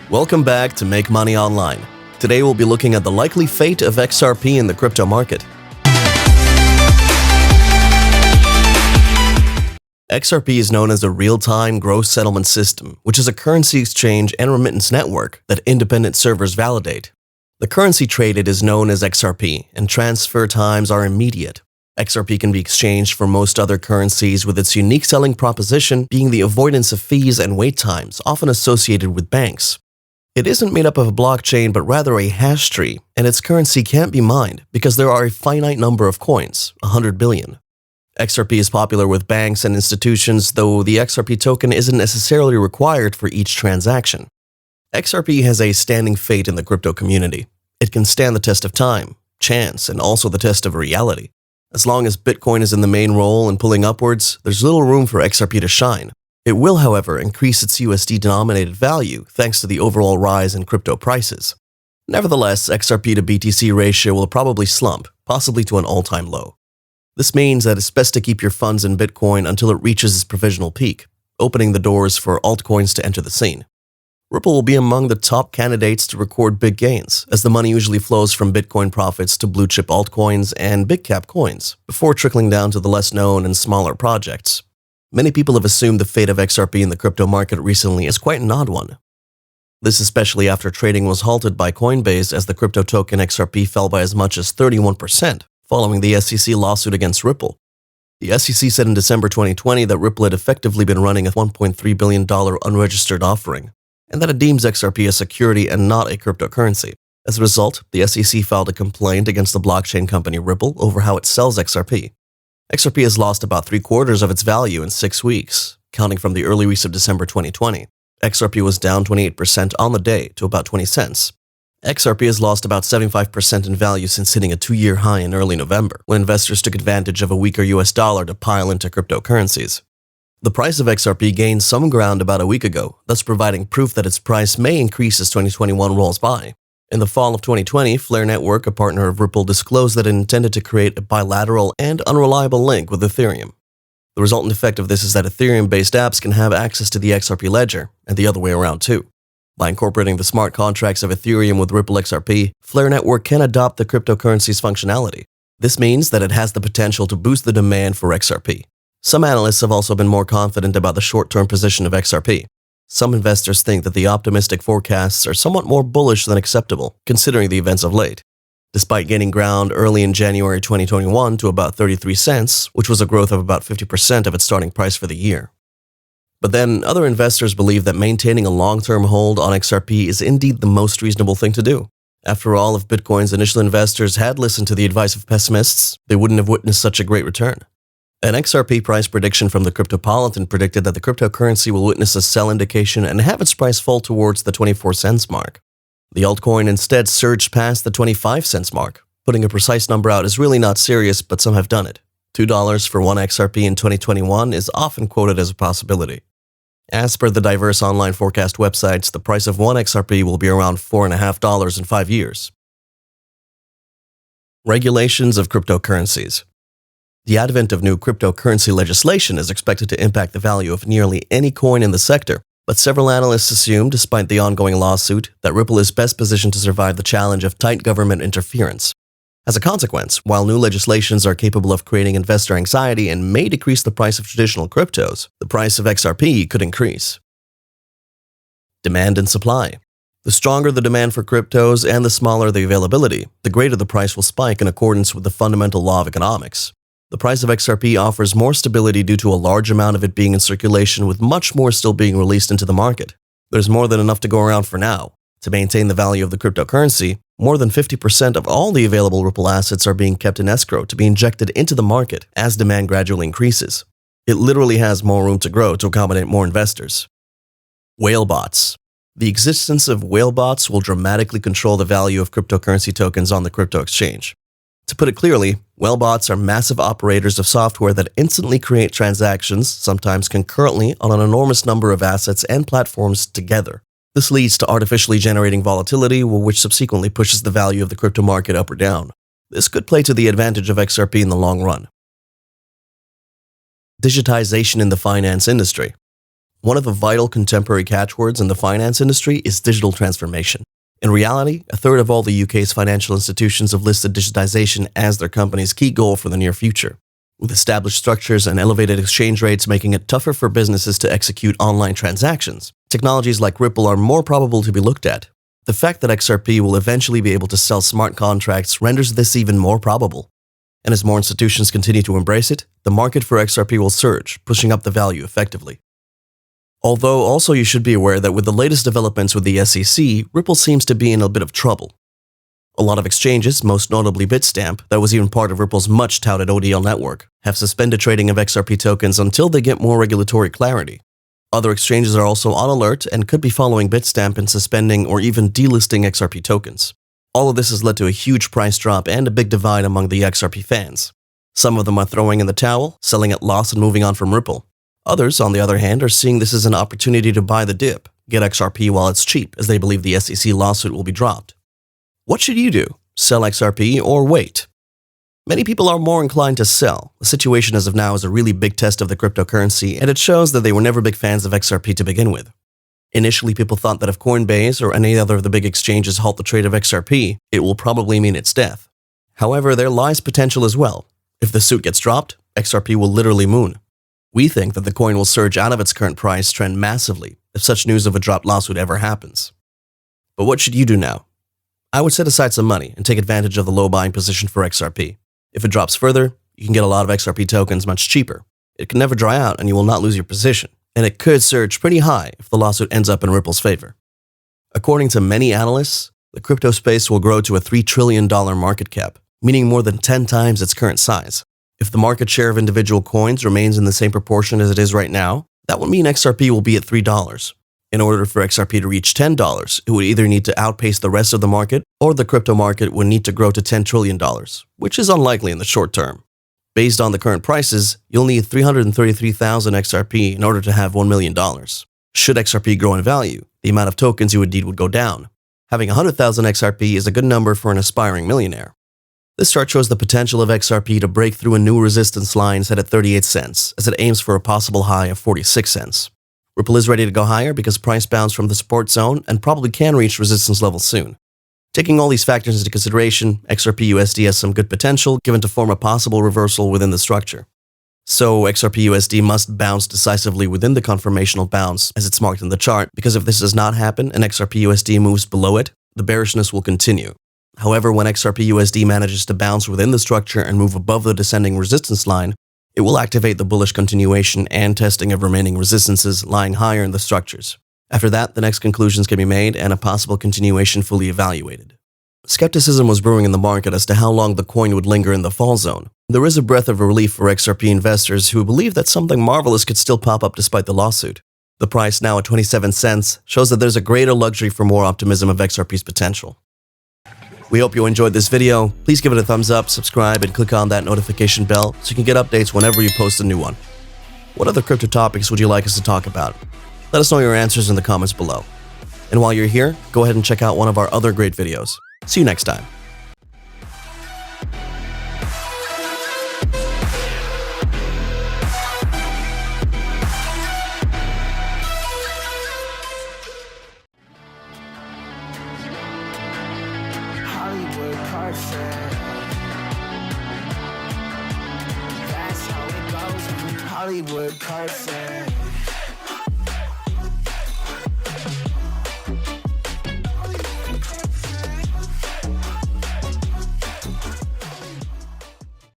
Welcome back to Make Money Online. Today we'll be looking at the likely fate of XRP in the crypto market. XRP is known as a real-time gross settlement system, which is a currency exchange and remittance network that independent servers validate. The currency traded is known as XRP, and transfer times are immediate. XRP can be exchanged for most other currencies, with its unique selling proposition being the avoidance of fees and wait times, often associated with banks. It isn't made up of a blockchain, but rather a hash tree, and its currency can't be mined because there are a finite number of coins, 100 billion. XRP is popular with banks and institutions, though the XRP token isn't necessarily required for each transaction. XRP has a standing fate in the crypto community. It can stand the test of time, chance, and also the test of reality. As long as Bitcoin is in the main role and pulling upwards, there's little room for XRP to shine. It will, however, increase its USD-denominated value thanks to the overall rise in crypto prices. Nevertheless, XRP to BTC ratio will probably slump, possibly to an all-time low. This means that it's best to keep your funds in Bitcoin until it reaches its provisional peak, opening the doors for altcoins to enter the scene. Ripple will be among the top candidates to record big gains, as the money usually flows from Bitcoin profits to blue-chip altcoins and big-cap coins, before trickling down to the less-known and smaller projects. Many people have assumed the fate of XRP in the crypto market recently is quite an odd one. This especially after trading was halted by Coinbase as the crypto token XRP fell by as much as 31%, following the SEC lawsuit against Ripple. The SEC said in December 2020 that Ripple had effectively been running a $1.3 billion unregistered offering, and that it deems XRP a security and not a cryptocurrency. As a result, the SEC filed a complaint against the blockchain company Ripple over how it sells XRP. XRP has lost about 3/4 of its value in 6 weeks, counting from the early weeks of December 2020. XRP was down 28% on the day to about 20 cents. XRP has lost about 75% in value since hitting a 2-year high in early November, when investors took advantage of a weaker US dollar to pile into cryptocurrencies. The price of XRP gained some ground about a week ago, thus providing proof that its price may increase as 2021 rolls by. In the fall of 2020, Flare Network, a partner of Ripple, disclosed that it intended to create a bilateral and unreliable link with Ethereum. The resultant effect of this is that Ethereum-based apps can have access to the XRP ledger, and the other way around too. By incorporating the smart contracts of Ethereum with Ripple XRP, Flare Network can adopt the cryptocurrency's functionality. This means that it has the potential to boost the demand for XRP. Some analysts have also been more confident about the short-term position of XRP. Some investors think that the optimistic forecasts are somewhat more bullish than acceptable, considering the events of late. Despite gaining ground early in January 2021 to about 33 cents, which was a growth of about 50% of its starting price for the year. But then, other investors believe that maintaining a long-term hold on XRP is indeed the most reasonable thing to do. After all, if Bitcoin's initial investors had listened to the advice of pessimists, they wouldn't have witnessed such a great return. An XRP price prediction from the Cryptopolitan predicted that the cryptocurrency will witness a sell indication and have its price fall towards the 24 cents mark. The altcoin instead surged past the 25 cents mark. Putting a precise number out is really not serious, but some have done it. $2 for one XRP in 2021 is often quoted as a possibility. As per the diverse online forecast websites, the price of one XRP will be around $4.50 in 5 years. Regulations of cryptocurrencies. The advent of new cryptocurrency legislation is expected to impact the value of nearly any coin in the sector, but several analysts assume, despite the ongoing lawsuit, that Ripple is best positioned to survive the challenge of tight government interference. As a consequence, while new legislations are capable of creating investor anxiety and may decrease the price of traditional cryptos, the price of XRP could increase. Demand and supply. The stronger the demand for cryptos and the smaller the availability, the greater the price will spike in accordance with the fundamental law of economics. The price of XRP offers more stability due to a large amount of it being in circulation, with much more still being released into the market. There's more than enough to go around for now. To maintain the value of the cryptocurrency, more than 50% of all the available Ripple assets are being kept in escrow to be injected into the market as demand gradually increases. It literally has more room to grow to accommodate more investors. Whalebots. The existence of whalebots will dramatically control the value of cryptocurrency tokens on the crypto exchange. To put it clearly, whalebots are massive operators of software that instantly create transactions, sometimes concurrently, on an enormous number of assets and platforms together. This leads to artificially generating volatility, which subsequently pushes the value of the crypto market up or down. This could play to the advantage of XRP in the long run. Digitization in the finance industry. One of the vital contemporary catchwords in the finance industry is digital transformation. In reality, a third of all the UK's financial institutions have listed digitization as their company's key goal for the near future. With established structures and elevated exchange rates making it tougher for businesses to execute online transactions, technologies like Ripple are more probable to be looked at. The fact that XRP will eventually be able to sell smart contracts renders this even more probable. And as more institutions continue to embrace it, the market for XRP will surge, pushing up the value effectively. Although also you should be aware that with the latest developments with the SEC, Ripple seems to be in a bit of trouble. A lot of exchanges, most notably Bitstamp, that was even part of Ripple's much-touted ODL network, have suspended trading of XRP tokens until they get more regulatory clarity. Other exchanges are also on alert and could be following Bitstamp in suspending or even delisting XRP tokens. All of this has led to a huge price drop and a big divide among the XRP fans. Some of them are throwing in the towel, selling at loss and moving on from Ripple. Others, on the other hand, are seeing this as an opportunity to buy the dip, get XRP while it's cheap, as they believe the SEC lawsuit will be dropped. What should you do? Sell XRP or wait? Many people are more inclined to sell. The situation as of now is a really big test of the cryptocurrency, and it shows that they were never big fans of XRP to begin with. Initially, people thought that if Coinbase or any other of the big exchanges halt the trade of XRP, it will probably mean its death. However, there lies potential as well. If the suit gets dropped, XRP will literally moon. We think that the coin will surge out of its current price trend massively if such news of a dropped lawsuit ever happens. But what should you do now? I would set aside some money and take advantage of the low buying position for XRP. If it drops further, you can get a lot of XRP tokens much cheaper. It can never dry out and you will not lose your position, and it could surge pretty high if the lawsuit ends up in Ripple's favor. According to many analysts, the crypto space will grow to a $3 trillion market cap, meaning more than 10 times its current size. If the market share of individual coins remains in the same proportion as it is right now, that would mean XRP will be at $3. In order for XRP to reach $10, it would either need to outpace the rest of the market, or the crypto market would need to grow to $10 trillion, which is unlikely in the short term. Based on the current prices, you'll need 333,000 XRP in order to have $1 million. Should XRP grow in value, the amount of tokens you would need would go down. Having 100,000 XRP is a good number for an aspiring millionaire. This chart shows the potential of XRP to break through a new resistance line set at 38 cents, as it aims for a possible high of 46 cents. Ripple is ready to go higher because price bounced from the support zone and probably can reach resistance levels soon. Taking all these factors into consideration, XRP USD has some good potential given to form a possible reversal within the structure. So XRP USD must bounce decisively within the conformational bounce as it's marked in the chart, because if this does not happen and XRP USD moves below it, the bearishness will continue. However, when XRP USD manages to bounce within the structure and move above the descending resistance line, it will activate the bullish continuation and testing of remaining resistances lying higher in the structures. After that, the next conclusions can be made and a possible continuation fully evaluated. Skepticism was brewing in the market as to how long the coin would linger in the fall zone. There is a breath of relief for XRP investors who believe that something marvelous could still pop up despite the lawsuit. The price, now at 27 cents, shows that there's a greater luxury for more optimism of XRP's potential. We hope you enjoyed this video. Please give it a thumbs up, subscribe, and click on that notification bell so you can get updates whenever you post a new one. What other crypto topics would you like us to talk about? Let us know your answers in the comments below. And while you're here, go ahead and check out one of our other great videos. See you next time. Hollywood Carson.